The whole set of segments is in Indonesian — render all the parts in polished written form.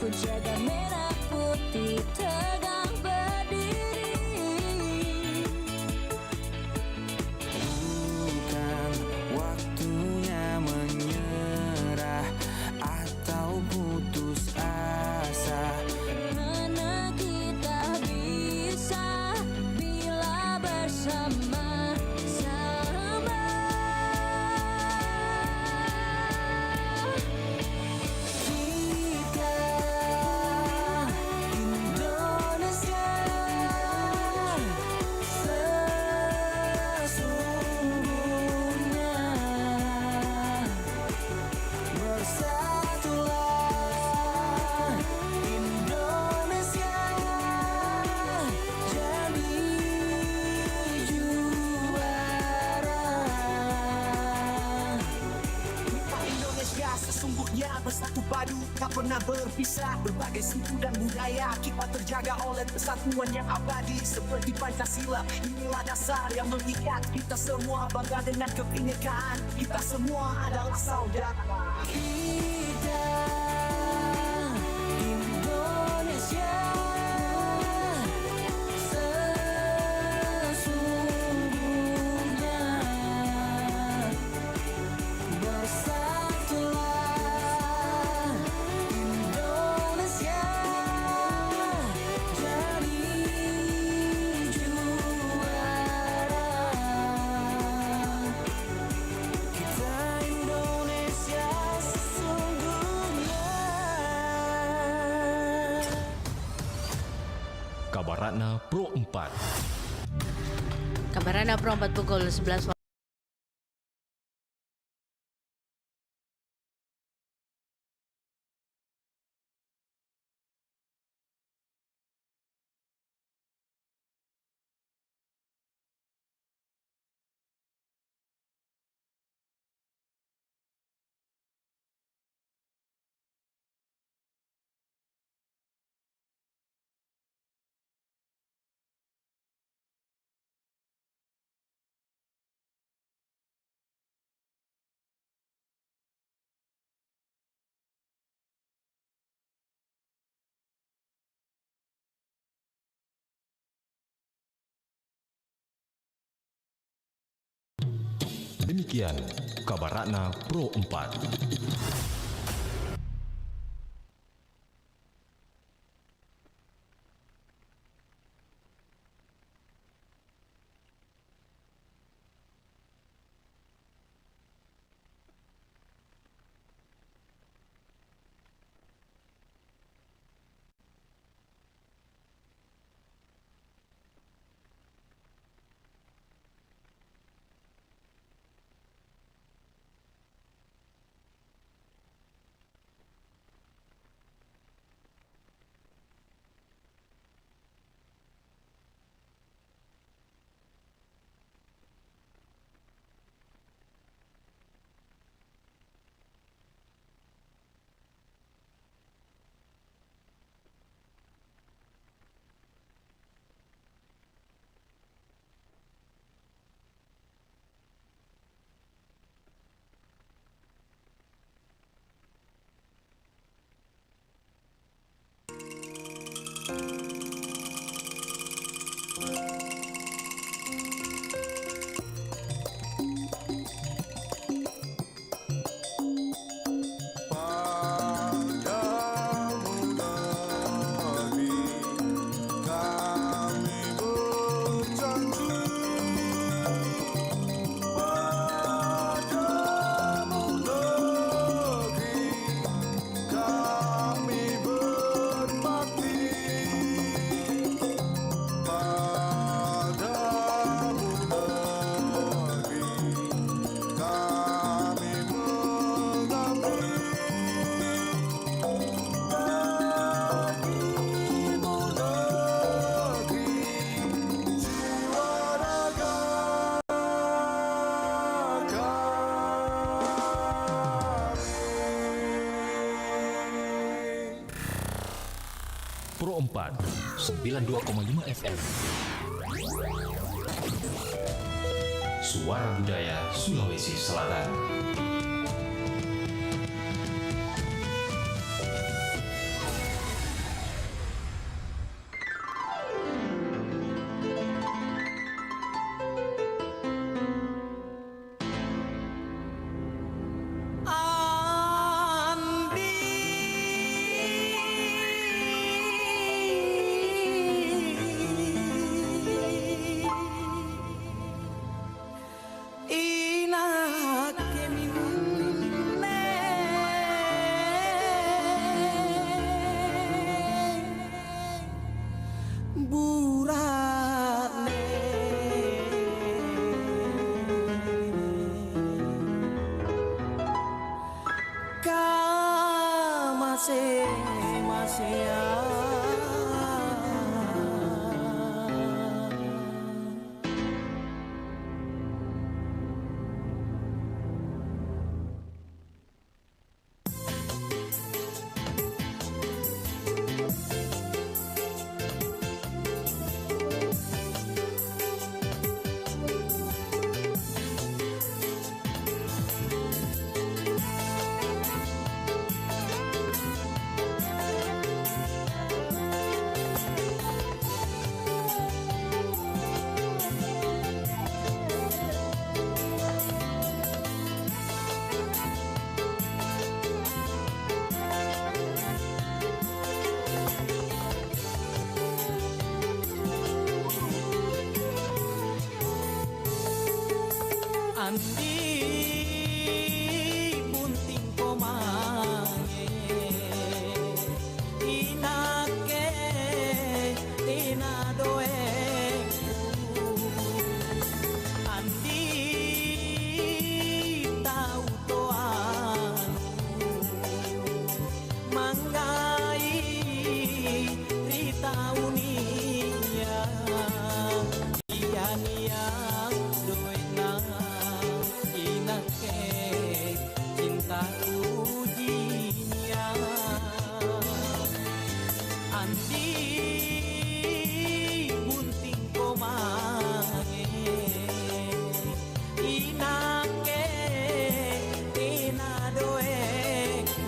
Ku jaga merah putih tegang berdiri. Bukan waktunya menyerah atau putus asa. Karena kita bisa bila bersama-sama. Kita Indonesia sesungguhnya. Bersatulah Indonesia jadi juara. Kita Indonesia sesungguhnya bersatu padu, tak pernah berpisah. Berbagai suku dan budaya kita terjaga oleh persatuan yang abadi seperti Pancasila. Inilah dasar yang mengikat kita semua, bangga dengan kebinekaan. Kita semua adalah saudara. Kita Indonesia sesungguhnya. Bersatulah Indonesia jadi juara. Kita Indonesia sesungguhnya. Kabaratna Pro 4. Kabarannya Pro 4 pukul 11 Demikian Kabaratna Pro 4. Pro 4 92,5 FM. Suara Budaya Sulawesi Selatan. burane ka masih ya. Andi bunting komange inake ina doeku Andi tau toan manggai ritaunia iya doena inake cinta ujinya Andi bunting komange inake ina doeku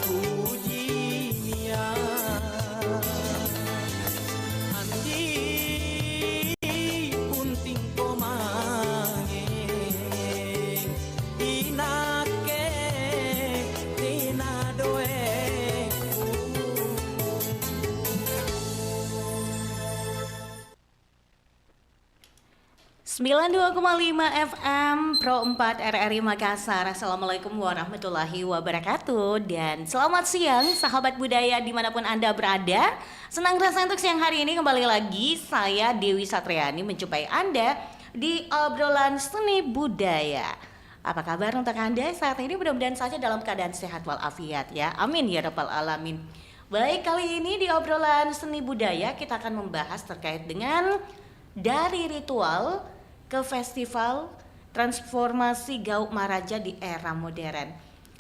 pujinya andi punting komangeng inake tina doeku 92,5 FM Pro 4 RRI Makassar. Assalamualaikum warahmatullahi wabarakatuh. Dan selamat siang sahabat budaya dimanapun Anda berada. Senang rasanya untuk siang hari ini kembali lagi saya Dewi Satriani menjumpai Anda di obrolan seni budaya. Apa kabar untuk Anda saat ini? Mudah-mudahan saja dalam keadaan sehat walafiat ya. Amin ya rabbal alamin. Baik, kali ini di obrolan seni budaya kita akan membahas terkait dengan dari ritual ke festival transformasi Gauk Maraja di era modern.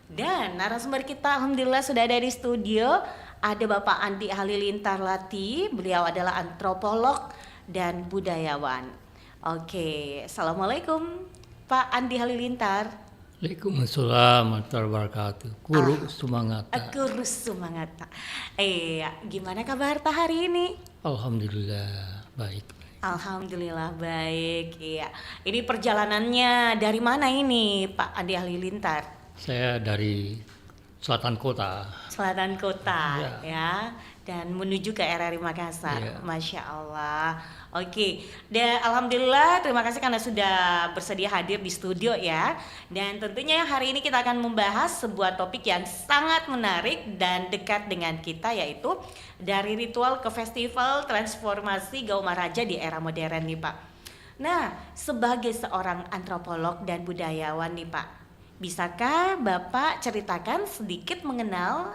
Dan narasumber kita alhamdulillah sudah ada di studio. Ada Bapak Andi Halilintar Lati, beliau adalah antropolog dan budayawan. Oke, Assalamualaikum Pak Andi Halilintar. Waalaikumsalam warahmatullahi wabarakatuh. Kurus semangat. Kurus semangat. Gimana kabar Pak hari ini? Alhamdulillah baik. Alhamdulillah baik. Iya. Ini perjalanannya dari mana ini Pak Andi Halilintar? Saya dari selatan kota. Selatan kota Ya. ya. Dan menuju ke RRI Makassar. Ya. Masya Allah. Oke. Dan alhamdulillah terima kasih karena sudah bersedia hadir di studio ya. Dan tentunya hari ini kita akan membahas sebuah topik yang sangat menarik dan dekat dengan kita, yaitu dari ritual ke festival transformasi Gauk Maraja di era modern nih Pak. Nah, sebagai seorang antropolog dan budayawan nih Pak, bisakah Bapak ceritakan sedikit mengenal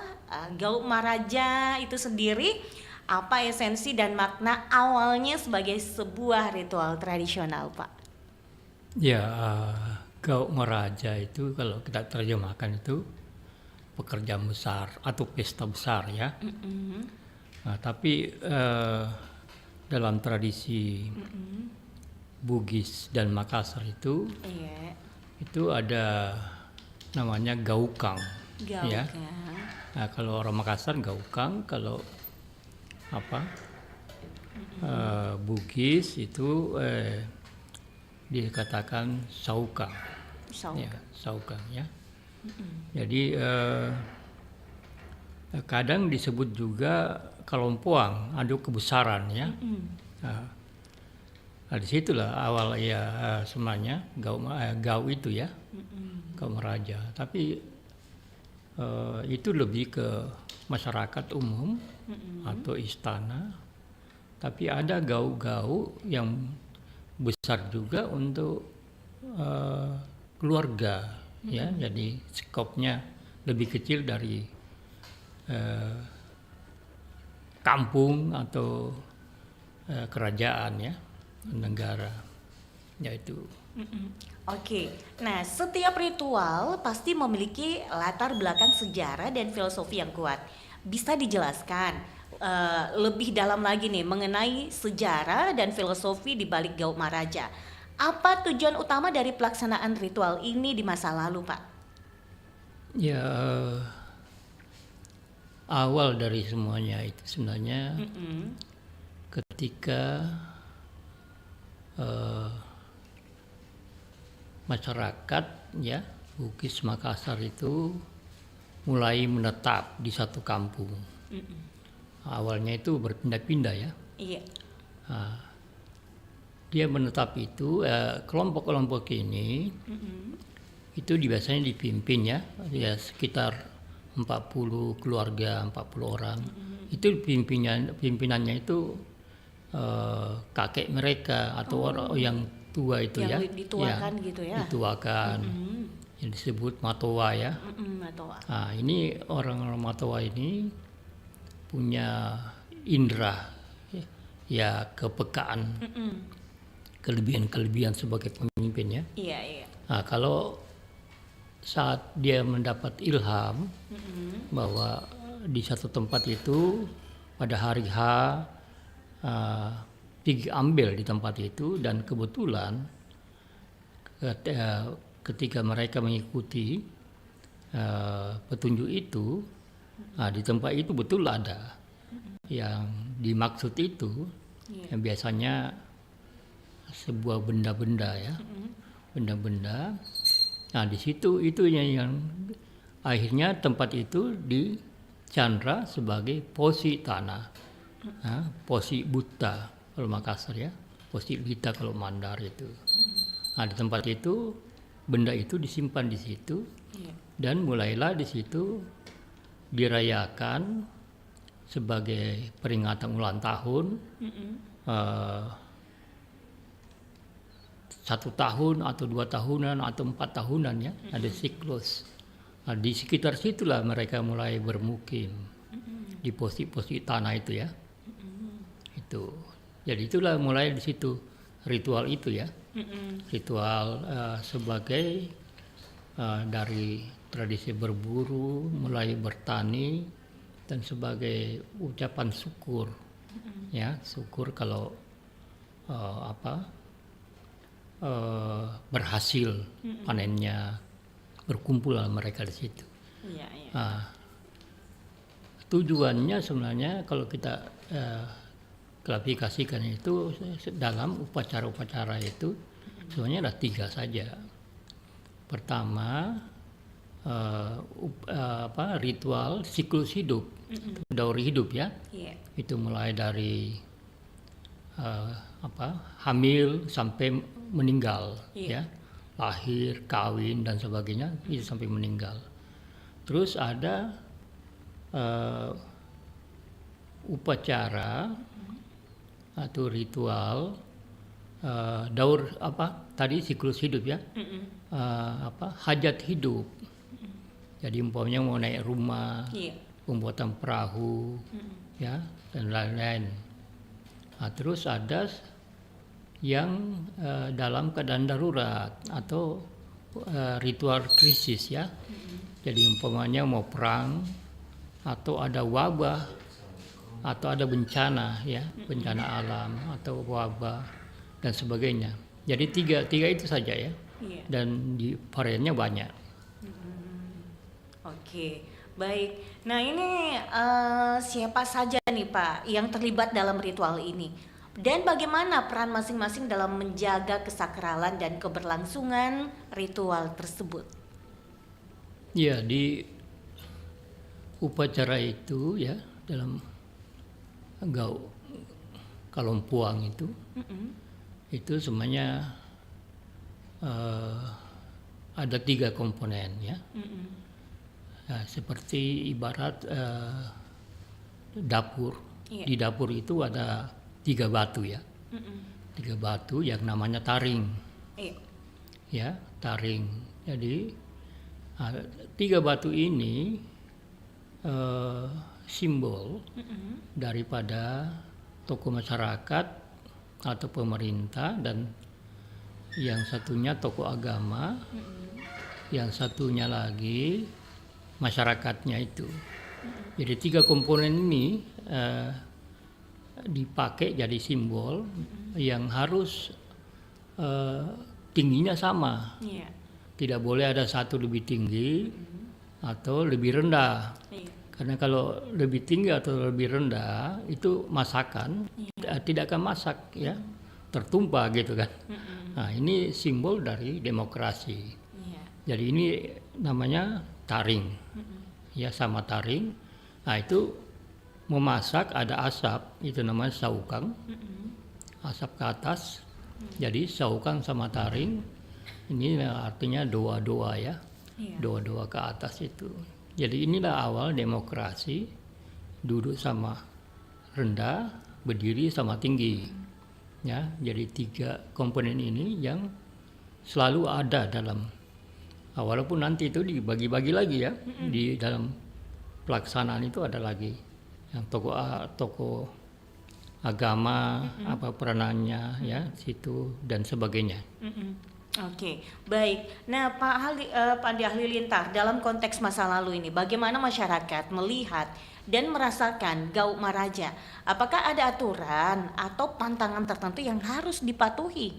Gauk Maraja itu sendiri? Apa esensi dan makna awalnya sebagai sebuah ritual tradisional, Pak? Ya, Gauk Maraja itu kalau kita terjemahkan itu pekerjaan besar atau pesta besar ya. Nah, tapi dalam tradisi Bugis dan Makassar itu ada namanya gaukang. Ya. Nah, kalau orang Makassar gaukang, kalau Bugis itu dikatakan saukang. Ya, saukang ya. Jadi kadang disebut juga kalompoang, adu kebesaran ya. Nah, disitulah awal ya semuanya Gauk itu ya, Gauk Maraja. Tapi itu lebih ke masyarakat umum atau istana. Tapi ada gauk-gauk yang besar juga untuk keluarga ya. Jadi skopnya lebih kecil dari kampung atau kerajaan ya, negara, yaitu. Oke, nah setiap ritual pasti memiliki latar belakang sejarah dan filosofi yang kuat. Bisa dijelaskan lebih dalam lagi nih mengenai sejarah dan filosofi di balik Gauk Maraja. Apa tujuan utama dari pelaksanaan ritual ini di masa lalu, Pak? Ya, awal dari semuanya itu sebenarnya ketika masyarakat ya Bugis Makassar itu mulai menetap di satu kampung. Awalnya itu berpindah-pindah ya. Iya. Nah, dia menetap itu kelompok-kelompok ini itu biasanya dipimpin ya sekitar 40 keluarga, 40 orang. Itu pimpinannya itu kakek mereka atau orang yang tua itu yang ya. dituakan ya, gitu ya. Dituakan. Yang disebut matoa ya. Matoa. Nah, ini orang-orang matoa ini punya indera ya kepekaan, kelebihan-kelebihan sebagai pemimpin ya. Iya. Nah, kalau saat dia mendapat ilham bahwa di satu tempat itu pada hari H diambil di tempat itu, dan kebetulan ketika mereka mengikuti petunjuk itu Nah, di tempat itu betul ada yang dimaksud itu yang biasanya sebuah benda-benda ya, benda-benda. Nah, di situ itu yang akhirnya tempat itu dicandra sebagai posi tanah, posi buta kalau Makassar ya, posi buta kalau Mandar itu. Nah, di tempat itu benda itu disimpan di situ dan mulailah di situ dirayakan sebagai peringatan ulang tahun. 1 tahun atau 2 tahunan atau 4 tahunan ya, ada siklus. Nah, di sekitar situlah mereka mulai bermukim di posi-posi tanah itu ya. Itu. Jadi itulah mulai di situ ritual itu ya. Ritual sebagai dari tradisi berburu, mulai bertani dan sebagai ucapan syukur. Ya, syukur kalau berhasil panennya, berkumpul mereka di situ. Tujuannya sebenarnya kalau kita klasifikasikan itu dalam upacara-upacara itu sebenarnya ada 3 saja. Pertama ritual siklus hidup, daur hidup ya. Itu mulai dari hamil sampai meninggal ya, lahir, kawin dan sebagainya itu sampai meninggal. Terus ada upacara atau ritual daur tadi siklus hidup ya, hajat hidup. Jadi umpamanya mau naik rumah, pembuatan perahu ya dan lain-lain. Nah, terus ada yang dalam keadaan darurat atau ritual krisis ya. Jadi umpamanya mau perang atau ada wabah atau ada bencana ya, bencana alam atau wabah dan sebagainya. Jadi tiga itu saja ya. Dan di variannya banyak. Oke, baik. Nah ini siapa saja nih Pak yang terlibat dalam ritual ini? Dan bagaimana peran masing-masing dalam menjaga kesakralan dan keberlangsungan ritual tersebut? Ya, di upacara itu ya, dalam Kalompuang itu semuanya ada 3 komponen ya. Nah, seperti ibarat dapur. Di dapur itu ada 3 batu ya, 3 batu yang namanya taring, ya taring. Jadi 3 batu ini simbol daripada tokoh masyarakat atau pemerintah, dan yang satunya tokoh agama, yang satunya lagi masyarakatnya itu. Jadi 3 komponen ini dipakai jadi simbol yang harus tingginya sama. Tidak boleh ada satu lebih tinggi atau lebih rendah. Karena kalau lebih tinggi atau lebih rendah itu masakan tidak akan masak ya, tertumpah gitu kan. Nah, ini simbol dari demokrasi. Jadi ini namanya taring. Ya, sama taring. Nah, itu memasak ada asap, itu namanya saukang, asap ke atas. Jadi saukang sama taring ini artinya doa-doa ya, doa-doa ke atas itu. Jadi inilah awal demokrasi, duduk sama rendah, berdiri sama tinggi ya. Jadi 3 komponen ini yang selalu ada dalam, walaupun nanti itu dibagi-bagi lagi ya, di dalam pelaksanaan itu ada lagi yang tokoh agama apa peranannya ya situ dan sebagainya. Oke, baik. Nah, Pak Andi Halilintar, dalam konteks masa lalu ini, bagaimana masyarakat melihat dan merasakan Gauk Maraja? Apakah ada aturan atau pantangan tertentu yang harus dipatuhi?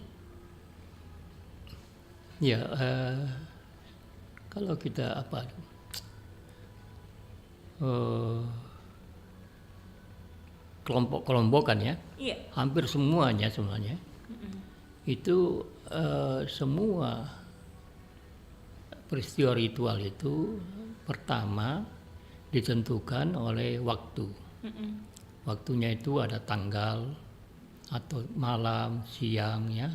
Ya, kalau kita eh, kelompok-kelompokan ya, Iya. hampir semuanya itu semua peristiwa ritual itu pertama ditentukan oleh waktu. Waktunya itu ada tanggal atau malam, siang ya.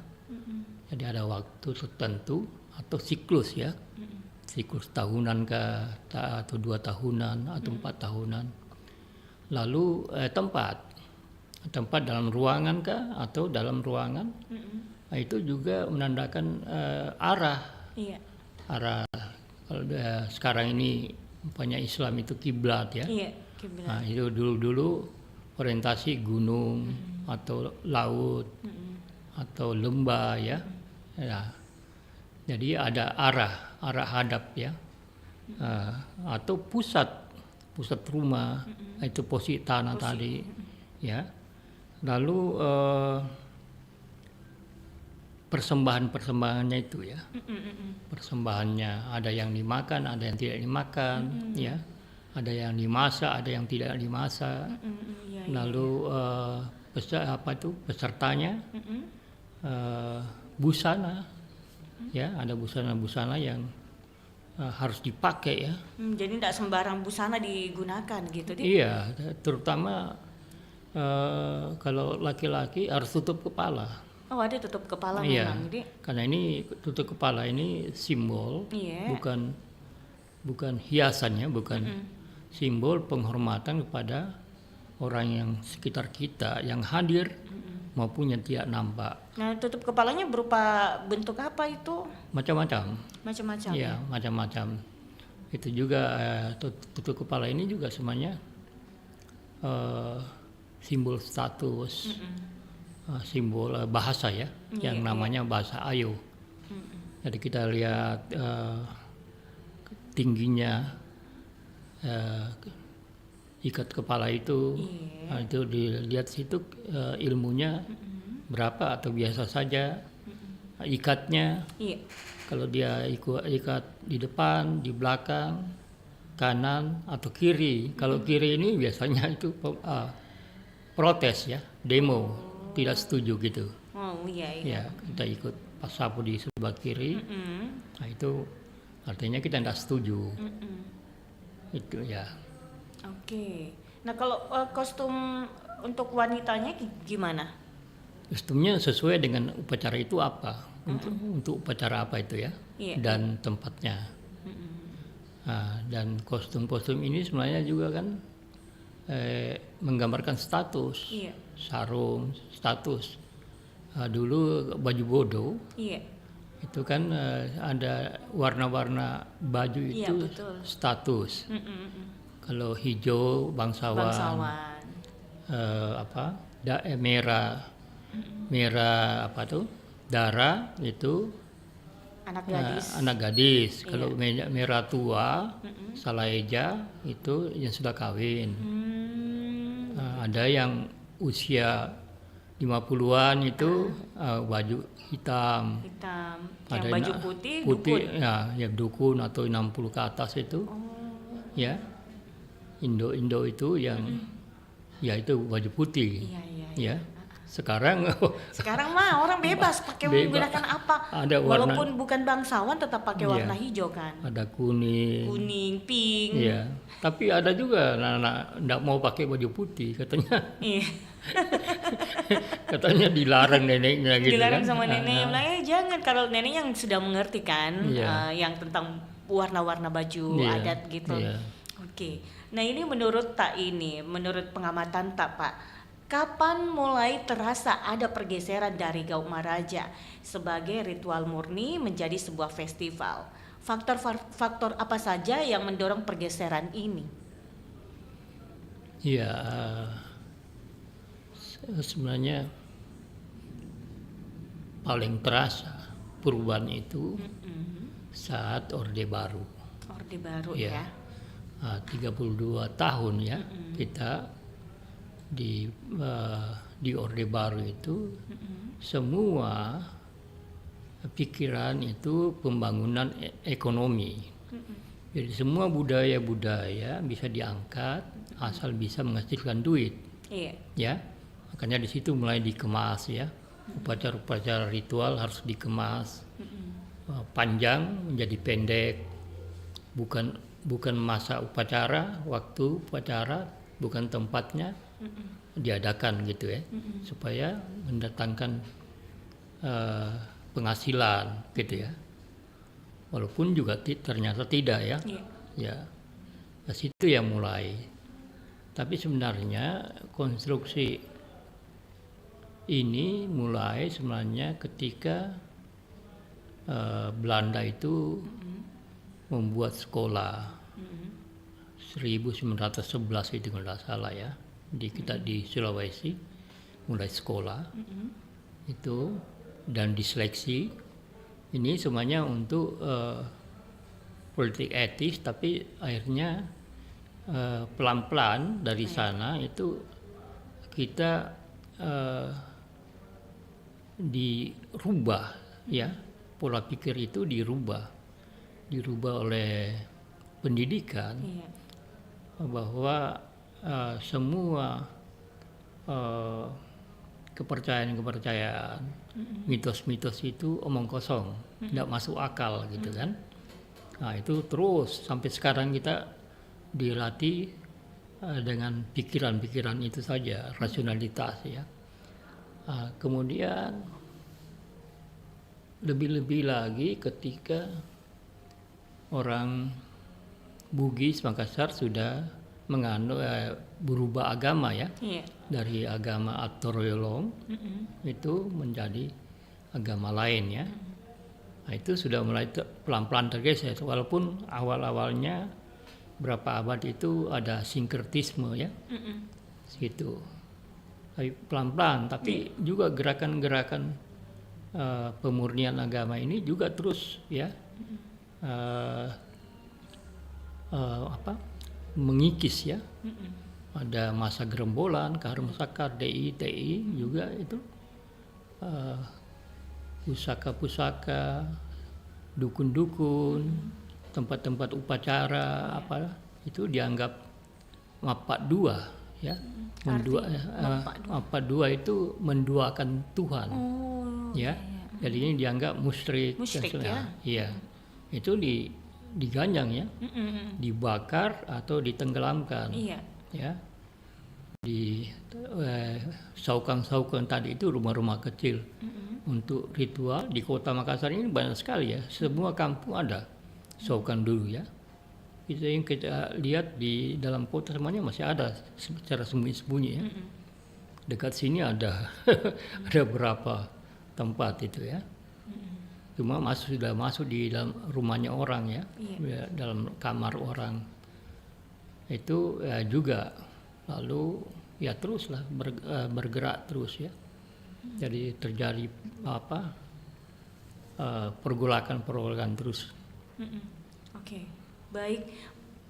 Jadi ada waktu tertentu atau siklus ya. Siklus tahunan kah, atau 2 tahunan atau 4 tahunan. Lalu tempat dalam ruangan kah atau dalam ruangan. Nah, itu juga menandakan arah. Iya. Arah kalau sekarang ini umpamanya Islam itu kiblat ya. Iya, kiblat. Nah, itu dulu orientasi gunung atau laut atau lembah ya. Ya. Jadi ada arah hadap ya. Atau pusat rumah, itu posisi tanah tadi ya. Lalu persembahannya itu ya. Persembahannya ada yang dimakan, ada yang tidak dimakan ya. Ada yang dimasak, ada yang tidak dimasak. Lalu pesertanya busana ya, ada busana-busana yang harus dipakai ya. Jadi tidak sembarang busana digunakan gitu deh. Iya, terutama kalau laki-laki harus tutup kepala. Oh, ada tutup kepala Iya, memang, Dik. karena ini tutup kepala ini simbol, Iya. bukan hiasannya, bukan simbol penghormatan kepada orang yang sekitar kita yang hadir maupun yang tidak nampak. Nah, tutup kepalanya berupa bentuk apa itu? Macam-macam. Macam-macam. Iya, macam-macam. Itu juga tutup kepala ini juga semuanya simbol status, simbol bahasa ya, yang namanya bahasa Ayo. Jadi kita lihat tingginya ikat kepala itu, nah, itu dilihat situ ilmunya berapa atau biasa saja ikatnya. Iya. Kalau dia ikat di depan, di belakang, kanan atau kiri. Kalau kiri ini biasanya itu protes ya, demo, tidak setuju gitu. Oh iya. Ya, kita ikut pas sapu di sebelah kiri. Nah itu artinya kita tidak setuju. Itu ya. Oke. Nah, kalau kostum untuk wanitanya gimana? Kostumnya sesuai dengan upacara itu apa? Untuk upacara apa itu ya? Iya. Dan tempatnya. Nah, dan kostum-kostum ini sebenarnya juga kan menggambarkan status. Iya. Sarung, status. Dulu baju bodo Iya. itu kan ada warna-warna baju Iya, itu betul. status. Kalau hijau bangsawan, merah apa tuh, darah itu Anak gadis. Kalau merah tua, salaeja itu yang sudah kawin. Ada yang usia 50-an itu baju hitam. Yang baju putih putih dukun. ya, yang dukun atau 60 ke atas itu. Ya. Indo itu yang ya itu baju putih. Iya. Ya. Sekarang mah orang bebas pakai menggunakan apa. Ada warna, walaupun bukan bangsawan tetap pakai warna hijau kan. Ada kuning, pink. Iya. Tapi ada juga anak-anak enggak mau pakai baju putih katanya. Iya. Katanya dilarang neneknya gitu. Dilarang kan. sama neneknya. Jangan, kalau nenek yang sudah mengerti kan yang tentang warna-warna baju adat gitu. Iya. Oke. Nah, ini menurut pengamatan Tak, Pak, kapan mulai terasa ada pergeseran dari Gaumaraja sebagai ritual murni menjadi sebuah festival? Faktor apa saja yang mendorong pergeseran ini? Iya, sebenarnya paling terasa perubahan itu saat Orde Baru. Orde Baru ya. 32 tahun ya kita di Orde Baru itu semua pikiran itu pembangunan ekonomi Jadi semua budaya-budaya bisa diangkat asal bisa menghasilkan duit, Iya. ya. Makanya di situ mulai dikemas ya. Upacara-upacara ritual harus dikemas. Panjang menjadi pendek. Bukan masa upacara, waktu upacara, bukan tempatnya diadakan gitu ya. Supaya mendatangkan penghasilan gitu ya. Walaupun juga ternyata tidak ya. Iya. Ya, ke situ yang mulai. Tapi sebenarnya konstruksi ini mulai sebenarnya ketika Belanda itu membuat sekolah 1911 itu kalau tidak salah ya. Kita di Sulawesi mulai sekolah itu dan diseleksi. Ini semuanya untuk politik etis, tapi akhirnya pelan-pelan dari sana itu kita dirubah ya, pola pikir itu dirubah oleh pendidikan Iya. bahwa semua kepercayaan-kepercayaan, mitos-mitos itu omong kosong, tidak masuk akal gitu kan. Nah itu terus sampai sekarang kita dilatih dengan pikiran-pikiran itu saja, rasionalitas ya. Kemudian lebih-lebih lagi ketika orang Bugis Makassar sudah menganut berubah agama ya. Iya. Dari agama Atoroyolong itu menjadi agama lain ya. Nah, itu sudah mulai pelan-pelan tergeser walaupun awal-awalnya berapa abad itu ada sinkretisme ya. Gitu. Tapi pelan-pelan tapi juga gerakan-gerakan pemurnian agama ini juga terus ya mengikis ya. Ada masa gerombolan, Karmasakar, DI, TI juga itu pusaka-pusaka, dukun-dukun, tempat-tempat upacara apa itu dianggap mapak dua ya. Mapak dua itu menduakan Tuhan. Ya. Jadi ini dianggap musyrik ya. Iya. Itu diganjang ya. Dibakar atau ditenggelamkan. Iya. Ya, di saukang-saukang tadi itu rumah-rumah kecil untuk ritual di kota Makassar ini banyak sekali ya, semua kampung ada saukang dulu ya. Yang kita lihat di dalam kota semuanya masih ada secara sembunyi-sembunyi ya. Dekat sini ada ada berapa tempat itu ya. Cuma sudah masuk di dalam rumahnya orang ya, dalam kamar orang. Itu ya juga lalu ya teruslah bergerak terus ya. Jadi terjadi pergolakan terus. Oke.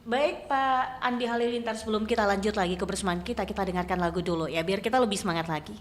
Baik Pak Andi Halilintar, sebelum kita lanjut lagi kebersamaan kita dengarkan lagu dulu ya biar kita lebih semangat lagi.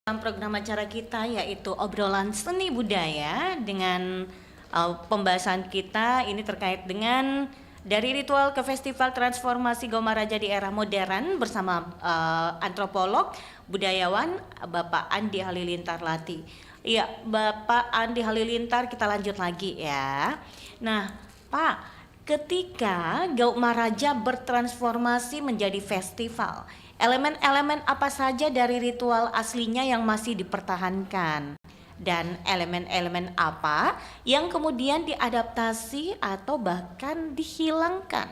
dalam program acara kita yaitu obrolan seni budaya dengan pembahasan kita ini terkait dengan dari ritual ke festival transformasi Gaumaraja di era modern bersama antropolog budayawan Bapak Andi Halilintar Lati. Iya, Bapak Andi Halilintar, kita lanjut lagi ya. Nah, Pak, ketika Gaumaraja bertransformasi menjadi festival, elemen-elemen apa saja dari ritual aslinya yang masih dipertahankan? Dan elemen-elemen apa yang kemudian diadaptasi atau bahkan dihilangkan?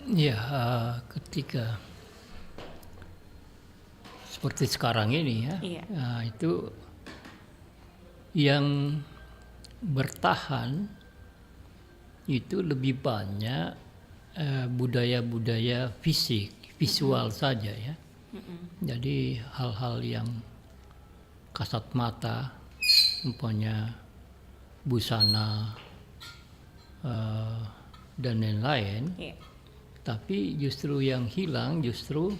Ya, ketika seperti sekarang ini ya, Iya. Itu yang bertahan itu lebih banyak budaya-budaya fisik, visual saja ya. Jadi hal-hal yang kasat mata, umpamanya busana dan lain-lain. Iya. Tapi justru yang hilang justru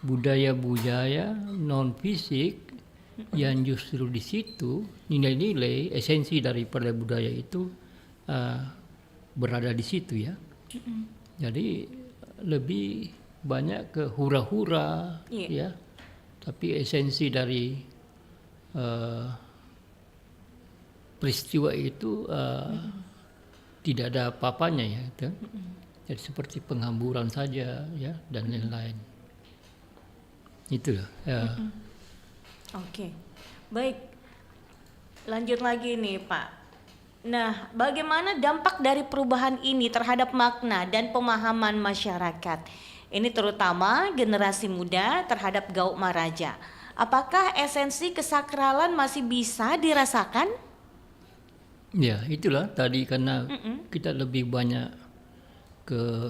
budaya-budaya non fisik yang justru di situ nilai-nilai esensi daripada budaya itu berada di situ ya. Jadi lebih banyak ke hura-hura ya. Tapi esensi dari peristiwa itu tidak ada apa-apanya ya gitu. Jadi seperti penghamburan saja ya dan lain-lain. Itu ya. Oke, baik. Lanjut lagi nih Pak. Nah, bagaimana dampak dari perubahan ini terhadap makna dan pemahaman masyarakat? Ini terutama generasi muda terhadap Gaumaraja. Apakah esensi kesakralan masih bisa dirasakan? Ya, itulah tadi karena kita lebih banyak ke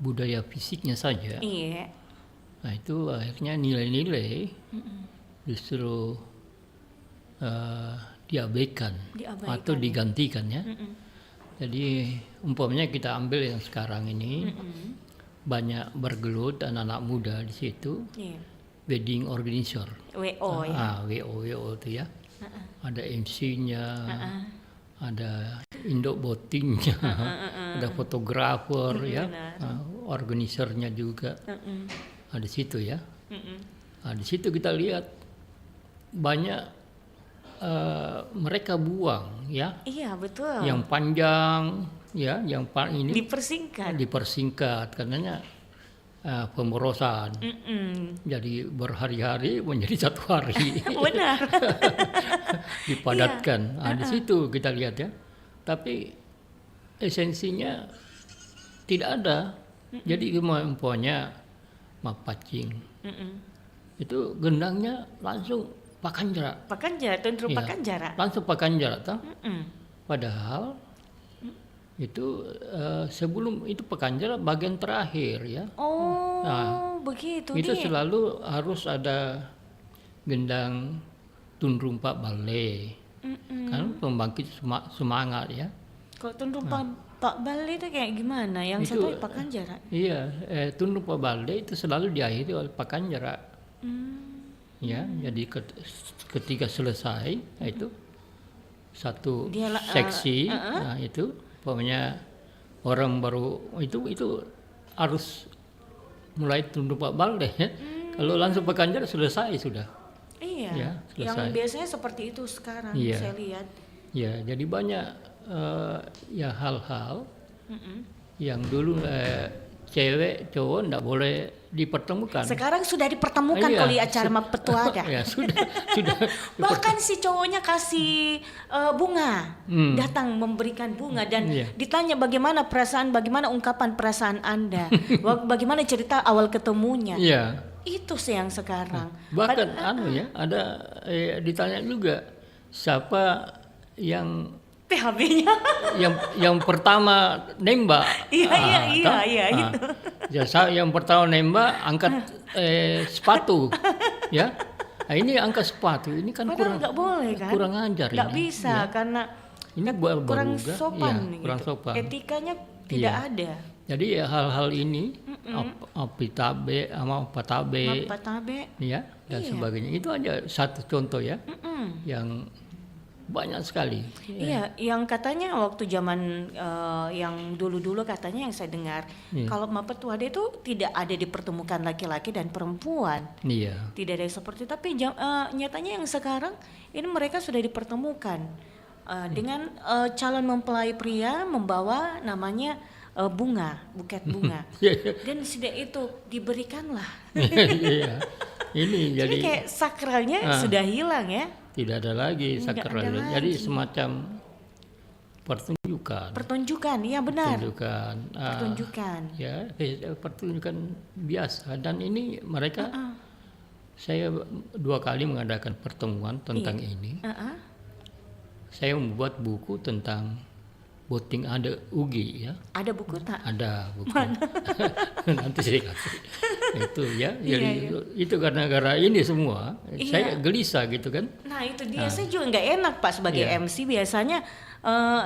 budaya fisiknya saja. Iya. Nah, itu akhirnya nilai-nilai justru diabaikan atau digantikan ya. Jadi umpamanya kita ambil yang sekarang ini banyak bergelut anak-anak muda di situ. Wedding organizer. WO ya. WO itu ya. Ada MC-nya, ada induk botingnya, ada fotografer ya, organisernya juga. Di situ ya. Di situ kita lihat banyak mereka buang ya. Iya, betul. Yang panjang ya, yang ini dipersingkat karenanya pemborosan. Jadi berhari-hari menjadi satu hari. Benar. Dipadatkan. Di situ kita lihat ya. Tapi esensinya tidak ada. Jadi umpamanya mapacing. Itu gendangnya langsung pakanjara. Tundru pakanjara. Langsung pakanjara toh. Padahal itu sebelum itu pakanjara bagian terakhir ya. Begitu itu dia. selalu harus ada gendang Tundrung Pak Balai. Kan pembangkit semangat ya. Kalau Tundrung Pak Balai itu kayak gimana? Yang satu pakanjara. Iya, Tundrung Pak Balai itu selalu diakhiri oleh pakanjara. Ya, jadi ketika selesai itu satu seksi, nah itu pokoknya orang baru itu harus mulai Tundrung Pak Balai ya. Kalau langsung pakanjara selesai sudah. Iya. Ya, yang selesai. Biasanya seperti itu sekarang saya lihat. Ya, jadi banyak ya hal-hal yang dulu cewek cowok enggak boleh dipertemukan. Sekarang sudah dipertemukan kalau di acara Mapetuada. Ya, sudah. Bahkan si cowoknya kasih bunga, datang memberikan bunga dan ditanya bagaimana ungkapan perasaan Anda, bagaimana cerita awal ketemunya. Iya. Itu sih yang sekarang. Bahkan ada ditanya juga siapa yang PHB-nya. yang pertama nembak. Iya itu. Yang pertama nembak angkat sepatu ya. Nah, ini angkat sepatu ini kan padahal nggak boleh kan? Kurang ajar nggak ini. bisa Ya. karena Ini kurang sopan kurang gitu. sopan. Etikanya tidak ada. Jadi hal-hal ini Apitabe sama Patabe Patabe. ya dan sebagainya. Itu aja satu contoh ya yang banyak sekali. Iya, yang katanya waktu zaman yang dulu-dulu katanya yang saya dengar, kalau Mapatuade itu tidak ada dipertemukan laki-laki dan perempuan. Iya. Tidak ada yang seperti itu. Tapi nyatanya yang sekarang ini mereka sudah dipertemukan dengan calon mempelai pria membawa namanya bunga, buket bunga. Dan sudah itu diberikanlah. Iya. Ini Jadi kayak sakralnya sudah hilang ya. tidak ada lagi Nggak sakral. ada Jadi lagi. semacam pertunjukan. Pertunjukan, iya benar. Pertunjukan. Pertunjukan. Ya, pertunjukan biasa. Dan ini mereka, saya 2 kali mengadakan pertemuan tentang ini. Saya membuat buku tentang Boting ada Ugi ya. Ada buku tak? Ada buku. Nanti saya kasih. Itu ya. Jadi itu gara-gara ini semua. Saya gelisah gitu kan. Nah itu dia, saya juga nggak enak Pak sebagai MC biasanya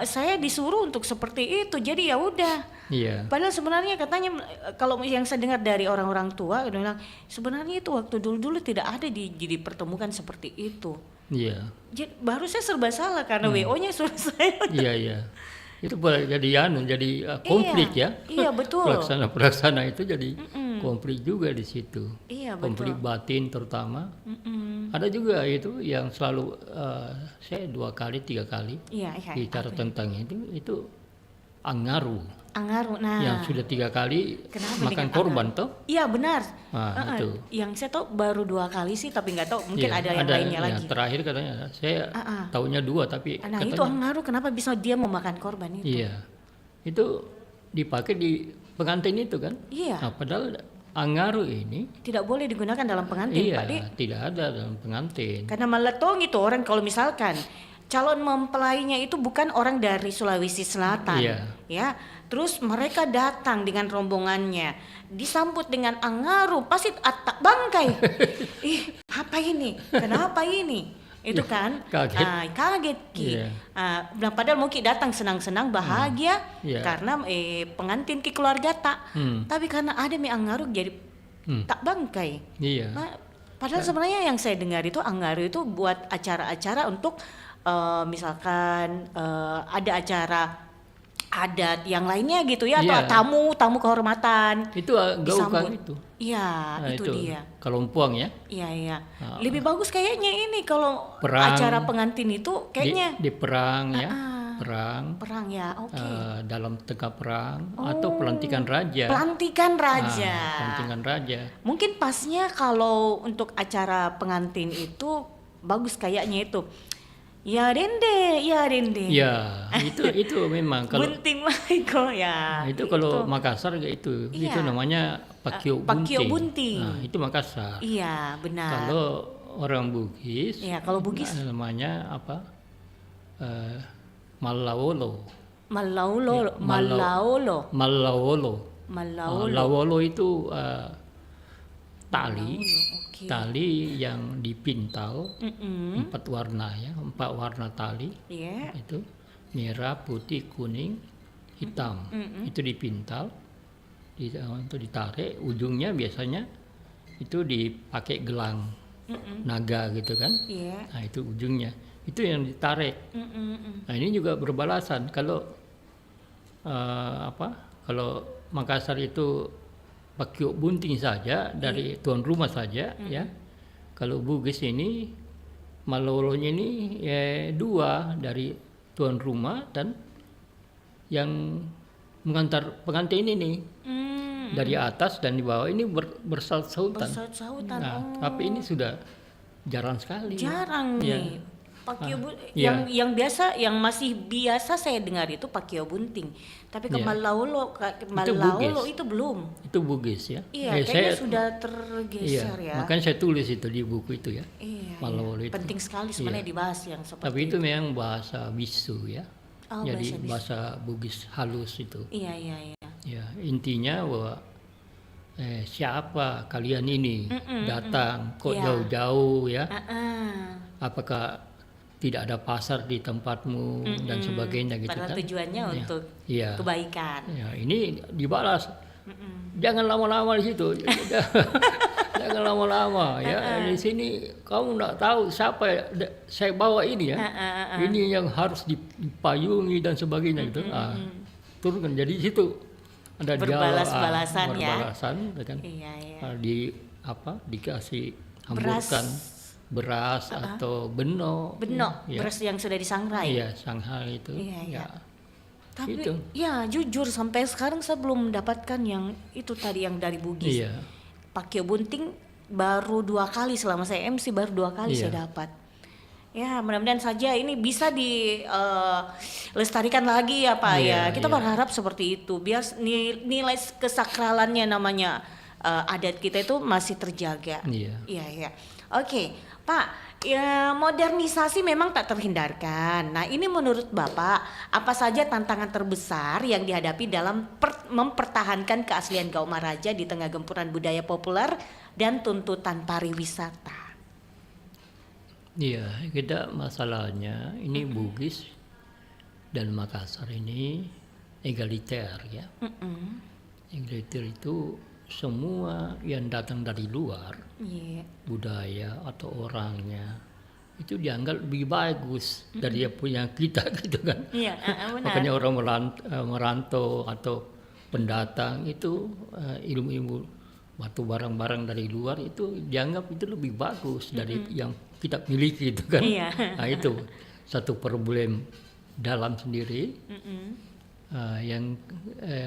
saya disuruh untuk seperti itu, jadi ya udah. Iya. Padahal sebenarnya katanya kalau yang saya dengar dari orang-orang tua, dia bilang sebenarnya itu waktu dulu-dulu tidak ada dipertemukan seperti itu. Iya. Jadi baru saya serba salah karena WO-nya suruh saya. Iya. Itu boleh jadi konflik ya. Iya betul. Pelaksana itu jadi konflik juga di situ. Iya Konflik betul. batin terutama. Ada juga itu yang selalu saya 2 kali 3 kali Iya. bicara tentang itu Angaru. Angaru, nah. Yang sudah 3 kali Kenapa makan dengan korban Angaru? toh. Iya benar. Nah, itu. Yang saya tahu baru 2 kali sih, tapi nggak tahu mungkin Iya, ada yang lainnya yang lagi. terakhir katanya saya tahunya 2 tapi Nah katanya itu Angaru kenapa bisa dia memakan korban itu? iya. Itu dipakai di pengantin itu kan. Iya. Nah, padahal Angaru ini Tidak boleh digunakan dalam pengantin iya Pak De. tidak ada dalam pengantin. Karena meletong itu orang kalau misalkan calon mempelainya itu bukan orang dari Sulawesi Selatan, Iya. ya. Terus mereka datang dengan rombongannya, disambut dengan Angaru, pasti atak bangkai. Ih, apa ini? Kenapa ini? Itu kan Kaget. kaget Ki. Iya. Nah, padahal mungkin datang senang-senang bahagia Iya. karena pengantin ki keluarga tak. Tapi karena ada mi Angaru jadi tak bangkai. Iya. Nah, padahal sebenarnya yang saya dengar itu Angaru itu buat acara-acara untuk misalkan ada acara adat yang lainnya gitu ya, Iya. atau tamu kehormatan. Itu gaukang disambut. itu. Iya, Nah, itu dia. Kelompuang ya. Iya. Lebih bagus kayaknya ini kalau Perang. acara pengantin itu kayaknya Di perang ya. perang ya. Oke. Dalam tengah perang atau pelantikan raja. Pelantikan raja. Pelantikan raja. Mungkin pasnya kalau untuk acara pengantin itu bagus kayaknya itu. Ya Dende. Ya, itu memang kalau Bunting Maiko ya. nah, itu kalau Makassar kayak itu. Iya. Itu namanya Pakio Pakio Bunting. Bunting. Nah, itu Makassar. Iya, benar. Kalau orang Bugis Iya, kalau Bugis namanya apa? Malaolo. Malaolo. Lawolo itu tali. Oke. Tali yang dipintal 4 warna ya, 4 warna tali. Iya. Itu merah, putih, kuning, hitam. Itu dipintal, untuk ditarik. Ujungnya biasanya itu dipakai gelang naga gitu kan. Iya. Nah itu ujungnya, itu yang ditarik. Nah ini juga berbalasan kalau kalau Makassar itu Pakio Bunting saja dari tuan rumah saja ya. Kalau Bugis ini Malolonya ini 2 dari tuan rumah dan yang mengantar pengantin ini dari atas dan di bawah ini bersaut-sautan. Bersaut-sautan. Nah, tapi ini sudah jarang sekali. Jarang Ya. nih. Pakio iya. yang biasa, yang masih biasa saya dengar itu Pakio Bunting. Tapi ke Iya. Malaolo Bugis. itu belum. Itu Bugis ya. Iya, kayaknya sudah tergeser ya. Makanya saya tulis itu di buku itu ya. Iya. Malaolo itu. Penting sekali sebenarnya dibahas yang seperti Tapi itu memang bahasa bisu ya. Oh, Jadi bahasa bahasa Bugis halus itu. Iya. Ya, intinya bahwa siapa kalian ini datang kok Iya. jauh-jauh ya? Ah. Apakah tidak ada pasar di tempatmu dan sebagainya gitu Padahal kan? tujuannya Ya. untuk Iya. kebaikan. Ya, ini dibalas Jangan lama-lama di situ. Jangan lama-lama ya. Di sini kamu nggak tahu siapa saya bawa ini ya. Ini yang harus dipayungi dan sebagainya gitu. Turunkan. Jadi di situ ada Berbalas-balasan ya. Berbalasan kan. Iya. Dikasih hamburkan beras atau beno. Ya. Beras yang sudah disangrai. Iya, Shanghai itu. Iya. Ya. Tapi Itu. ya jujur sampai sekarang saya belum mendapatkan yang itu tadi yang dari Bugis. Iya. Pakio bunting baru 2 kali selama saya MC, baru 2 kali Iya. saya dapat. Ya mudah-mudahan saja ini bisa dilestarikan lagi ya Pak ya. Iya, Kita iya. berharap seperti itu biar nilai kesakralannya namanya adat kita itu masih terjaga. Iya. Iya. Oke, Pak. Ya modernisasi memang tak terhindarkan. Nah ini menurut Bapak apa saja tantangan terbesar yang dihadapi dalam mempertahankan keaslian Gauma Raja di tengah gempuran budaya populer dan tuntutan pariwisata? Iya, kita masalahnya ini Bugis dan Makassar ini egaliter ya. Egaliter itu semua yang datang dari luar, Iya. budaya atau orangnya itu dianggap lebih bagus dari yang punya kita gitu kan. Iya, benar. Makanya orang merantau atau pendatang itu ilmu-ilmu batu barang-barang dari luar itu dianggap itu lebih bagus dari yang kita miliki gitu kan. Iya. Nah itu satu problem dalam sendiri. Yang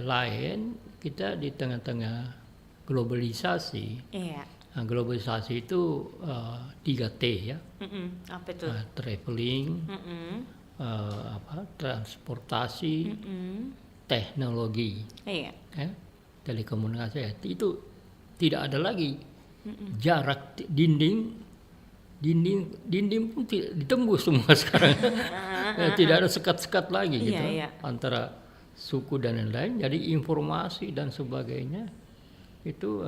lain kita di tengah-tengah globalisasi. Iya. Nah, globalisasi itu 3T ya. Apa itu? Traveling, transportasi, teknologi, Iya. ya, telekomunikasi itu tidak ada lagi jarak dinding pun ditembus semua sekarang. Tidak ada sekat-sekat lagi gitu Iya. antara suku dan lain-lain. Jadi informasi dan sebagainya itu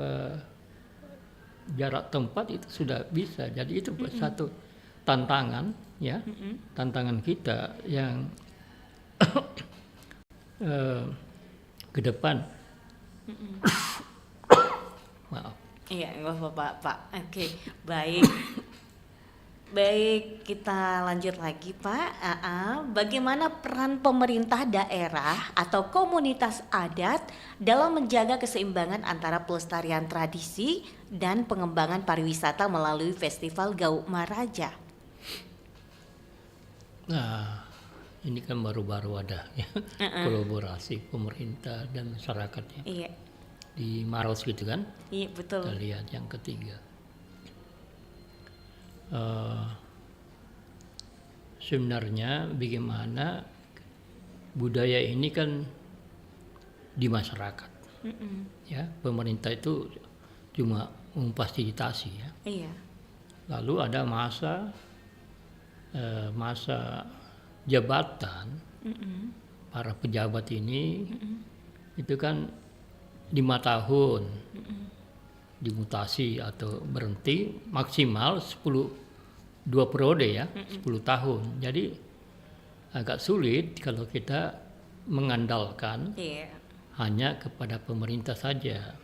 jarak tempat itu sudah bisa. Jadi itu satu tantangan ya, tantangan kita yang ke depan. Maaf. Iya, nggak apa-apa Pak. Oke, baik. Baik, kita lanjut lagi Pak. Bagaimana peran pemerintah daerah atau komunitas adat dalam menjaga keseimbangan antara pelestarian tradisi dan pengembangan pariwisata melalui Festival Gauma Raja? Nah, ini kan baru-baru ada ya, kolaborasi pemerintah dan masyarakatnya Iya, di Maros gitu kan. iya betul. Kita lihat yang ketiga. Sebenarnya bagaimana budaya ini kan di masyarakat, ya pemerintah itu cuma memfasilitasi ya. Iya, Lalu ada masa jabatan para pejabat ini itu kan 5 tahun dimutasi atau berhenti maksimal 2 periode ya, 10 tahun. Jadi agak sulit kalau kita mengandalkan iya, hanya kepada pemerintah saja.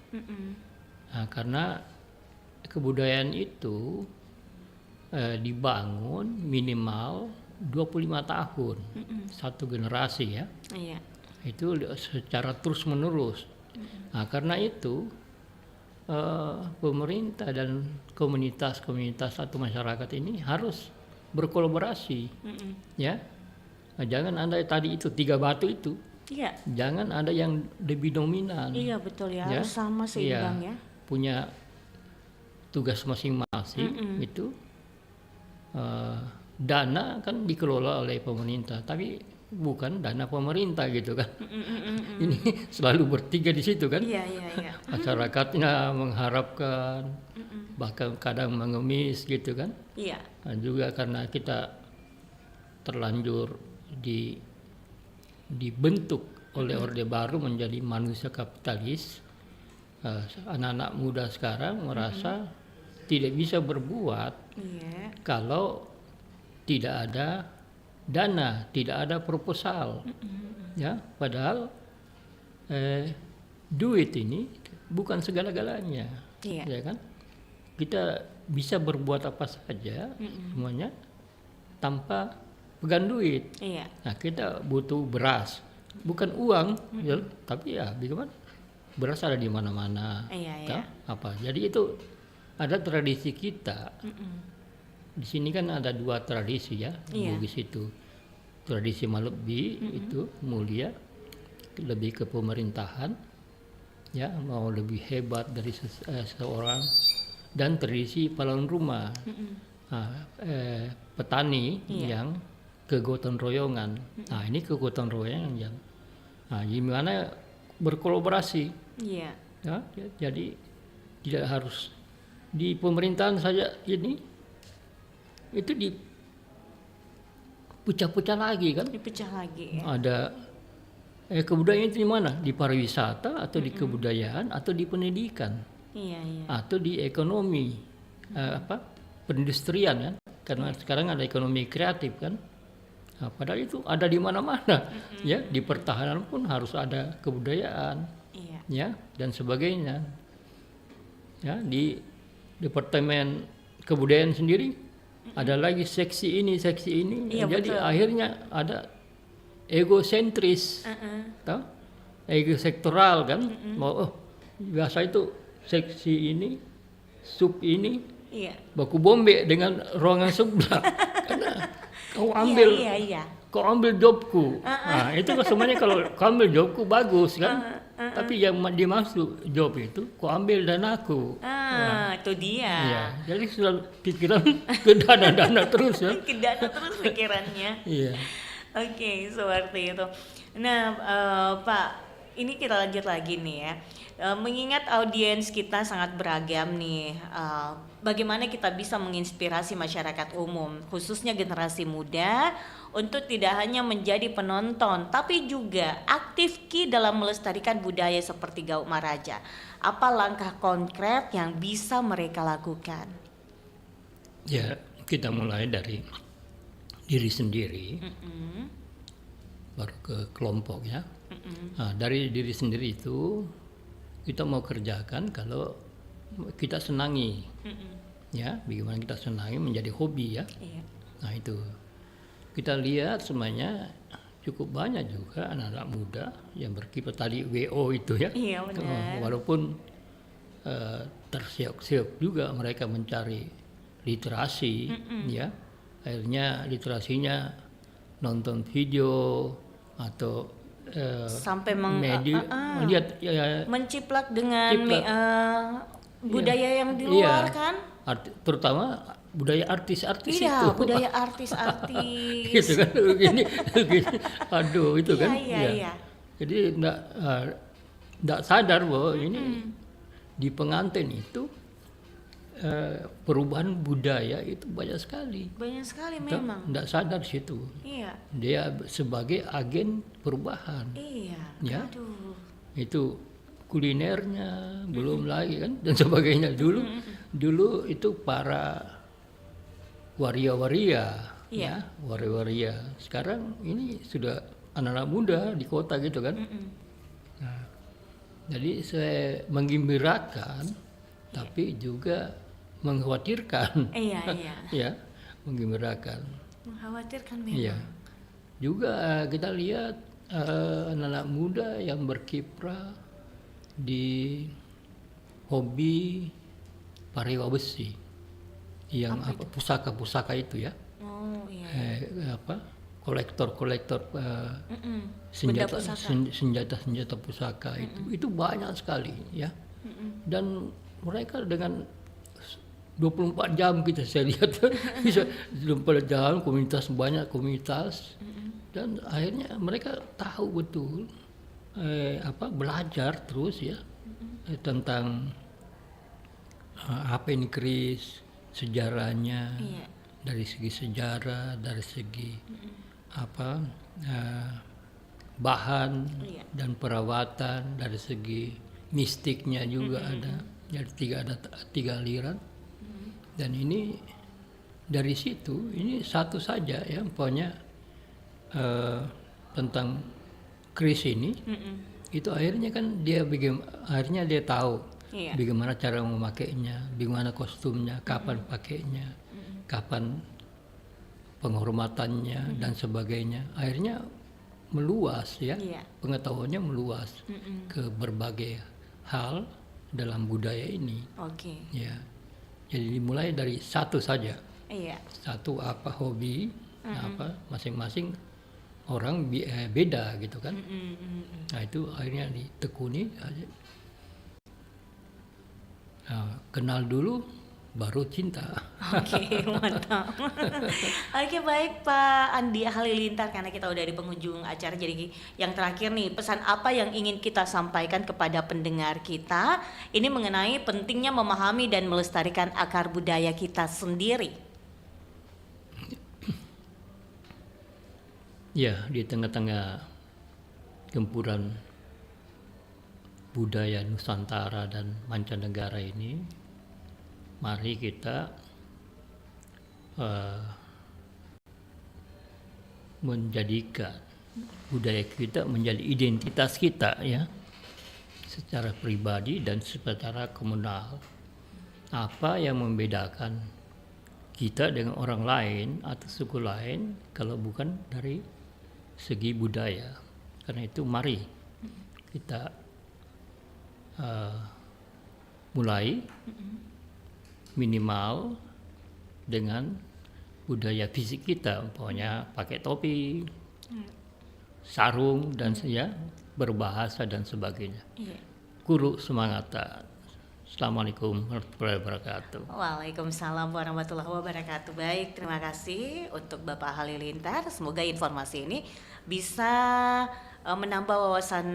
Nah, karena kebudayaan itu dibangun minimal 25 tahun, satu generasi ya. iya. Itu secara terus menerus. Nah, karena itu pemerintah dan komunitas atau masyarakat ini harus berkolaborasi, ya. Nah, jangan ada tadi itu 3 batu itu, Iya, jangan ada yang lebih dominan. iya betul ya, Ya. harus sama seimbang ya. Punya tugas masing-masing itu. Dana kan dikelola oleh pemerintah, tapi bukan dana pemerintah gitu kan. Ini selalu bertiga di situ kan. Iya. Masyarakatnya mengharapkan, bahkan kadang mengemis gitu kan. Iya, Nah, juga karena kita terlanjur dibentuk oleh Orde Baru menjadi manusia kapitalis, anak-anak muda sekarang merasa tidak bisa berbuat iya. kalau tidak ada dana, tidak ada proposal, ya. Padahal duit ini bukan segala-galanya, Iya. ya kan? Kita bisa berbuat apa saja semuanya tanpa pegang duit. Iya. Nah, kita butuh beras, bukan uang, ya, tapi ya bagaimana? Beras ada di mana-mana. Iya, Tahu? iya. Apa? Jadi itu ada tradisi kita. Di sini kan ada 2 tradisi ya, Iya. Bugis itu. Tradisi Malebi itu mulia, lebih ke pemerintahan, ya mau lebih hebat dari seseorang, dan tradisi pahlawan rumah, petani yang kegotong royongan. Nah ini kegotong royongan yang, gimana berkolaborasi, Iya. ya, jadi tidak harus di pemerintahan saja ini, itu dipecah-pecah lagi kan. Dipecah lagi ya. Ada kebudayaan itu di mana? Di pariwisata atau di kebudayaan atau di pendidikan Iya, iya. atau di ekonomi perindustrian kan? Karena sekarang ada ekonomi kreatif kan. Nah, padahal itu ada di mana-mana ya. Di pertahanan pun harus ada kebudayaan Iya. ya dan sebagainya. Ya, di Departemen Kebudayaan sendiri ada lagi seksi ini. Iya, Jadi betul. akhirnya ada egosentris, tahu? Ego sektoral kan. Mau biasa itu seksi ini, sub ini Iya. baku bombe dengan ruangan sebelah. Karena kau ambil Iya, iya. kau ambil jobku. Nah, itu kan semuanya kalau kau ambil jobku bagus kan. Tapi yang dimaksud job itu kau ambil danaku. Itu dia. Iya, jadi selalu pikiran ke dana-dana terus ya. Ke dana terus pikirannya. Iya. Oke, seperti itu. Nah, Pak, ini kita lanjut lagi nih ya. Mengingat audiens kita sangat beragam nih, bagaimana kita bisa menginspirasi masyarakat umum, khususnya generasi muda, untuk tidak hanya menjadi penonton, tapi juga aktif dalam melestarikan budaya seperti Gauk Maraja. Apa langkah konkret yang bisa mereka lakukan? Ya, kita mulai dari diri sendiri, baru ke kelompok ya. Nah, dari diri sendiri itu kita mau kerjakan kalau kita senangi, ya, bagaimana kita senangi menjadi hobi ya. Iya. Nah itu kita lihat semuanya cukup banyak juga anak-anak muda yang berkiprah tadi WO itu ya. Iya, benar. Walaupun tersiok-siok juga mereka mencari literasi, ya. Akhirnya literasinya nonton video atau Sampai media melihat menciplak dengan Ciplak. budaya yang di Iya. luar kan? terutama budaya artis-artis Iya, itu. budaya artis-artis. Gitu kan begini, aduh itu Iya, kan. iya, Ya. iya. Jadi enggak sadar bahwa ini di pengantin itu perubahan budaya itu banyak sekali. Banyak sekali memang. Enggak sadar situ. Iya. Dia sebagai agen perubahan. Iya. Ya. Aduh. Itu kulinernya belum lagi kan dan sebagainya. Dulu itu para waria-waria, Iya. ya, waria-waria. Sekarang ini sudah anak-anak muda di kota gitu kan. Nah, jadi saya menggembirakan, tapi juga mengkhawatirkan. Iya, iya. Ya, menggembirakan. Mengkhawatirkan memang. Iya. Juga kita lihat anak-anak muda yang berkiprah di hobi pariwa besi, yang pusaka-pusaka itu ya, Oh, iya. kolektor-kolektor Benda pusaka. senjata pusaka itu banyak sekali ya, dan mereka dengan 24 jam kita saya lihat bisa 24 jam banyak komunitas dan akhirnya mereka tahu betul belajar terus ya tentang apa ini keris, sejarahnya, Iya. dari segi sejarah, dari segi bahan Iya. dan perawatan, dari segi mistiknya juga ada. Jadi ada tiga aliran. Dan ini dari situ ini satu saja ya pokoknya tentang keris ini itu akhirnya kan akhirnya dia tahu Iya. bagaimana cara memakainya, bagaimana kostumnya, kapan pakainya, kapan penghormatannya dan sebagainya. Akhirnya meluas ya, Iya. pengetahuannya meluas ke berbagai hal dalam budaya ini. Oke. Ya, jadi dimulai dari satu saja, Iya. satu apa hobi, apa masing-masing orang beda gitu kan. Nah itu akhirnya ditekuni aja. Nah, kenal dulu baru cinta. Oke, mantap. Oke, baik Pak Andi Halilintar, karena kita udah di penghujung acara, jadi yang terakhir nih, pesan apa yang ingin kita sampaikan kepada pendengar kita ini mengenai pentingnya memahami dan melestarikan akar budaya kita sendiri. Ya, di tengah-tengah gempuran budaya Nusantara dan mancanegara ini, mari kita menjadikan budaya kita menjadi identitas kita ya, secara pribadi dan secara komunal. Apa yang membedakan kita dengan orang lain atau suku lain kalau bukan dari segi budaya? Karena itu mari kita mulai minimal dengan budaya fisik kita, umpamanya pakai topi, sarung dan berbahasa dan sebagainya. Iya. Guru semangat. Assalamualaikum warahmatullahi wabarakatuh. Waalaikumsalam warahmatullahi wabarakatuh. Baik, terima kasih untuk Bapak Halilintar. Semoga informasi ini bisa menambah wawasan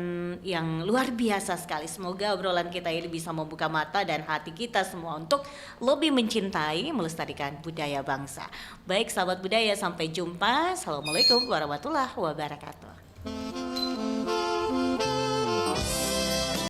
yang luar biasa sekali. Semoga obrolan kita ini bisa membuka mata dan hati kita semua untuk lebih mencintai, melestarikan budaya bangsa. Baik, sahabat budaya, sampai jumpa. Assalamualaikum warahmatullahi wabarakatuh.